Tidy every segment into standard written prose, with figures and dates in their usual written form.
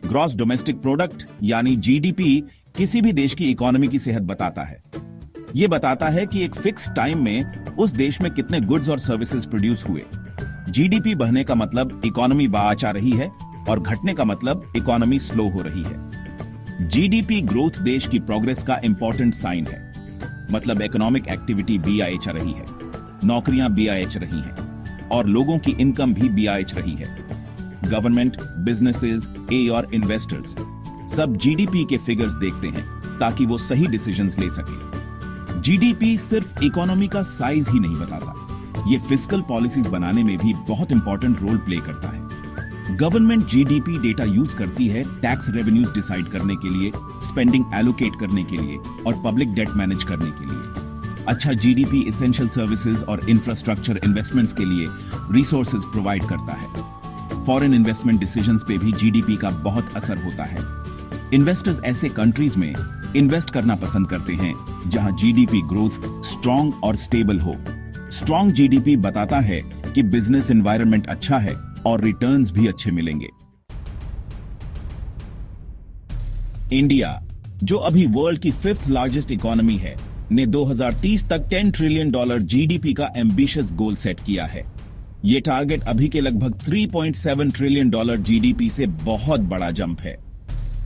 Gross domestic product यानी GDP किसी भी देश की इकोनॉमी की सेहत बताता है। ये बताता है कि एक फिक्स टाइम में उस देश में कितने गुड्स और सर्विसेज प्रोड्यूस हुए। जीडीपी बढ़ने का मतलब इकोनॉमी बाच आ रही है और घटने का मतलब इकोनॉमी स्लो हो रही है। जीडीपी ग्रोथ देश की प्रोग्रेस का इंपॉर्टेंट साइन है, मतलब इकोनॉमिक एक्टिविटी बीआईएच रही है, नौकरियां बीआईएच रही हैं और लोगों की इनकम भी बीआईएच रही है। गवर्नमेंट, बिजनेसेस, और इन्वेस्टर्स सब जीडीपी के फिगर्स देखते हैं ताकि वो सही डिसीजंस ले सके। जीडीपी सिर्फ इकोनॉमी का साइज ही नहीं बताता, ये फिस्कल पॉलिसीज बनाने में भी बहुत इंपॉर्टेंट रोल प्ले करता है। गवर्नमेंट जीडीपी डेटा यूज करती है टैक्स रेवेन्यूज डिसाइड करने के लिए, स्पेंडिंग एलोकेट करने के लिए और पब्लिक डेट मैनेज करने के लिए। अच्छा जीडीपी एसेंशियल सर्विसेज और इंफ्रास्ट्रक्चर इन्वेस्टमेंट्स के लिए रिसोर्सेज प्रोवाइड करता है। फॉरेन इन्वेस्टमेंट डिसीजंस पे भी जीडीपी का बहुत असर होता है। इन्वेस्टर्स ऐसे कंट्रीज में इन्वेस्ट करना पसंद करते हैं जहां जीडीपी ग्रोथ स्ट्रॉन्ग और स्टेबल हो। स्ट्रॉन्ग जीडीपी बताता है कि बिजनेस एनवायरनमेंट अच्छा है और रिटर्न्स भी अच्छे मिलेंगे। इंडिया, जो अभी वर्ल्ड की 5th लार्जेस्ट इकोनॉमी है, ने 2030 तक $10 ट्रिलियन जीडीपी का एम्बिशियस गोल सेट किया है। यह टारगेट अभी के लगभग $3.7 ट्रिलियन जीडीपी से बहुत बड़ा जंप है।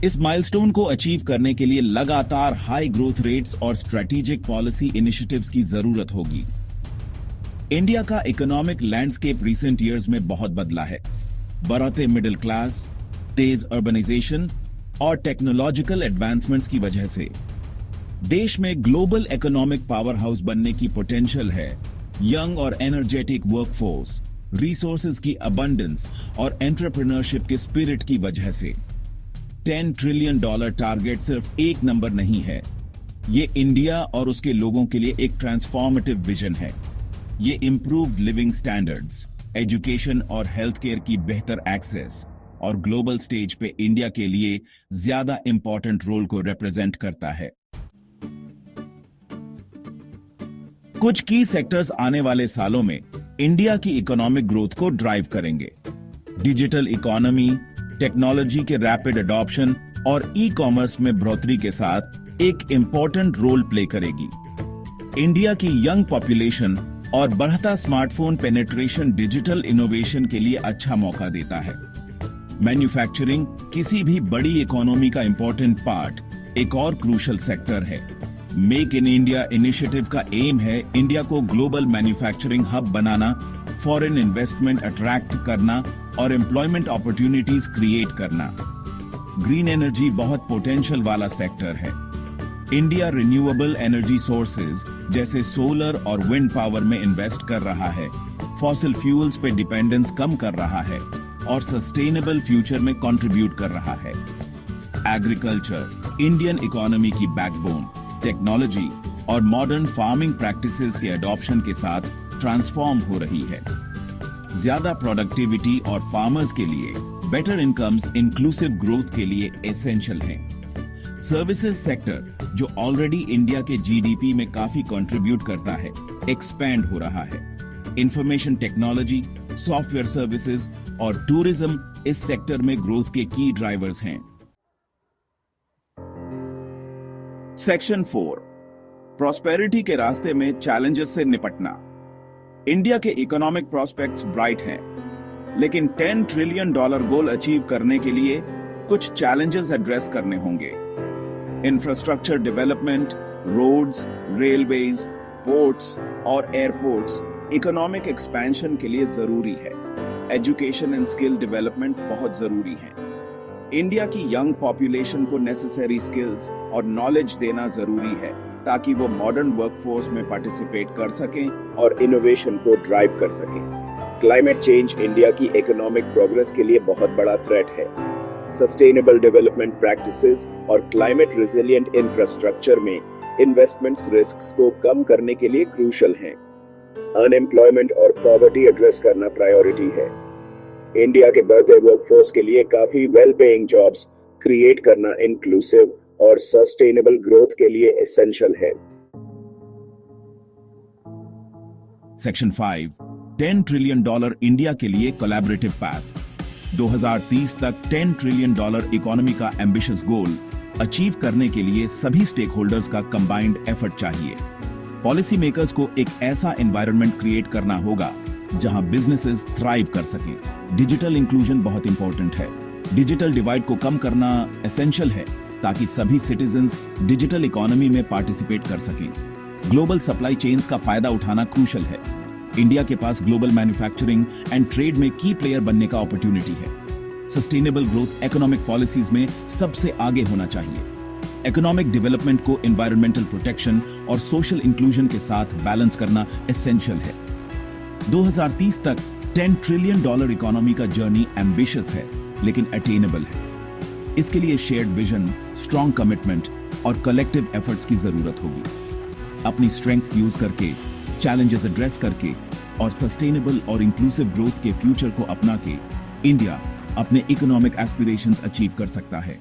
इस माइलस्टोन को अचीव करने के लिए लगातार हाई ग्रोथ रेट्स और स्ट्रेटेजिक पॉलिसी इनिशिएटिव्स की जरूरत होगी। इंडिया का इकोनॉमिक लैंडस्केप रिसेंट ईयर्स में बहुत बदला है। बढ़ते मिडिल क्लास, तेज अर्बनाइजेशन और टेक्नोलॉजिकल एडवांसमेंट्स की वजह से देश में ग्लोबल इकोनॉमिक पावर हाउस बनने की पोटेंशियल है। यंग और एनर्जेटिक वर्कफोर्स, रिसोर्सेज की अबंडेंस और एंटरप्रेन्योरशिप के स्पिरिट की वजह से $10 ट्रिलियन टारगेट सिर्फ एक नंबर नहीं है, ये इंडिया और उसके लोगों के लिए एक ट्रांसफॉर्मेटिव विजन है। ये इंप्रूव्ड लिविंग स्टैंडर्ड्स, एजुकेशन और हेल्थ केयर की बेहतर एक्सेस और ग्लोबल स्टेज पे इंडिया के लिए ज्यादा इंपॉर्टेंट रोल को रिप्रेजेंट करता है। कुछ की सेक्टर्स आने वाले सालों में इंडिया की इकोनॉमिक ग्रोथ को ड्राइव करेंगे। डिजिटल इकोनॉमी, टेक्नोलॉजी के रैपिड अडॉप्शन और ई कॉमर्स में बढ़ोतरी के साथ एक इंपॉर्टेंट रोल प्ले करेगी। इंडिया की यंग पॉपुलेशन और बढ़ता स्मार्टफोन पेनिट्रेशन डिजिटल इनोवेशन के लिए अच्छा मौका देता है। मैन्युफैक्चरिंग किसी भी बड़ी इकोनॉमी का इंपॉर्टेंट पार्ट, एक और क्रूशियल सेक्टर है। मेक इन इंडिया इनिशिएटिव का एम है इंडिया को ग्लोबल मैन्युफैक्चरिंग हब बनाना, फॉरेन इन्वेस्टमेंट अट्रैक्ट करना और एम्प्लॉयमेंट अपॉर्चुनिटीज क्रिएट करना। ग्रीन एनर्जी बहुत पोटेंशियल वाला सेक्टर है। इंडिया रिन्यूएबल एनर्जी सोर्सेज जैसे सोलर और विंड पावर में इन्वेस्ट कर रहा है, फॉसिल फ्यूल्स पे डिपेंडेंस कम कर रहा है और सस्टेनेबल फ्यूचर में कंट्रीब्यूट कर रहा है। एग्रीकल्चर इंडियन इकोनॉमी की बैकबोन, टेक्नोलॉजी और मॉडर्न फार्मिंग प्रैक्टिसेस के अडॉप्शन के साथ ट्रांसफॉर्म हो रही है। ज्यादा प्रोडक्टिविटी और फार्मर्स के लिए बेटर इनकम्स इंक्लूसिव ग्रोथ के लिए एसेंशियल है। सर्विसेज सेक्टर, जो ऑलरेडी इंडिया के जीडीपी में काफी कंट्रीब्यूट करता है, एक्सपैंड हो रहा है। इंफॉर्मेशन टेक्नोलॉजी, सॉफ्टवेयर सर्विसेज और टूरिज्म इस सेक्टर में ग्रोथ के की ड्राइवर्स हैं। सेक्शन 4, प्रॉस्पेरिटी के रास्ते में चैलेंजेस से निपटना। इंडिया के इकोनॉमिक प्रोस्पेक्ट्स ब्राइट हैं, लेकिन $10 ट्रिलियन गोल अचीव करने के लिए कुछ चैलेंजेस एड्रेस करने होंगे। Infrastructure development, roads, railways, ports और एयरपोर्ट्स इकोनॉमिक एक्सपेंशन के लिए जरूरी है। एजुकेशन एंड स्किल डेवलपमेंट बहुत जरूरी है। इंडिया की यंग पॉपुलेशन को नेसेसरी स्किल्स और नॉलेज देना जरूरी है ताकि वो मॉडर्न वर्कफोर्स में पार्टिसिपेट कर सकें और इनोवेशन को ड्राइव कर सकें। क्लाइमेट चेंज इंडिया की इकोनॉमिक प्रोग्रेस के लिए बहुत बड़ा थ्रेट है। सस्टेनेबल डेवलपमेंट प्रैक्टिसेस और क्लाइमेट रेजिलिएंट इंफ्रास्ट्रक्चर में इन्वेस्टमेंट्स रिस्क्स को कम करने के लिए क्रूशियल हैं। अनएम्प्लॉयमेंट और पॉवर्टी एड्रेस करना प्रायोरिटी है। इंडिया के बढ़ते वर्कफोर्स के लिए काफी वेल पेइंग जॉब्स क्रिएट करना इंक्लूसिव और सस्टेनेबल ग्रोथ के लिए एसेंशियल है। सेक्शन 5, $10 ट्रिलियन इंडिया के लिए कोलैबोरेटिव पाथ। 2030 तक $10 ट्रिलियन इकोनॉमी का एम्बिशियस गोल अचीव करने के लिए सभी स्टेक होल्डर्स का कंबाइंड एफर्ट चाहिए। पॉलिसी मेकर्स को एक ऐसा एनवायरनमेंट क्रिएट करना होगा जहां बिजनेसेस थ्राइव कर सकें। डिजिटल इंक्लूजन बहुत इंपॉर्टेंट है। डिजिटल डिवाइड को कम करना एसेंशियल है ताकि सभी सिटीजन्स डिजिटल इकोनॉमी में पार्टिसिपेट कर सकें। ग्लोबल सप्लाई चेन्स का फायदा उठाना क्रूशल है। इंडिया के पास ग्लोबल मैन्युफैक्चरिंग एंड ट्रेड में की प्लेयर बनने का अपॉर्चुनिटी है। सस्टेनेबल ग्रोथ इकोनॉमिक पॉलिसीज में सबसे आगे होना चाहिए। इकोनॉमिक डेवलपमेंट को एनवायरमेंटल प्रोटेक्शन और सोशल इंक्लूजन के साथ बैलेंस करना एसेंशियल है। 2030 तक $10 ट्रिलियन इकोनॉमी का जर्नी एम्बिशियस है लेकिन अटेनेबल है। इसके लिए शेयर्ड विजन, स्ट्रॉन्ग कमिटमेंट और कलेक्टिव एफर्ट्स की जरूरत होगी। अपनी स्ट्रेंथ्स यूज करके, चैलेंजेस एड्रेस करके और सस्टेनेबल और इंक्लूसिव ग्रोथ के फ्यूचर को अपना के इंडिया अपने इकोनॉमिक एस्पिरेशंस अचीव कर सकता है।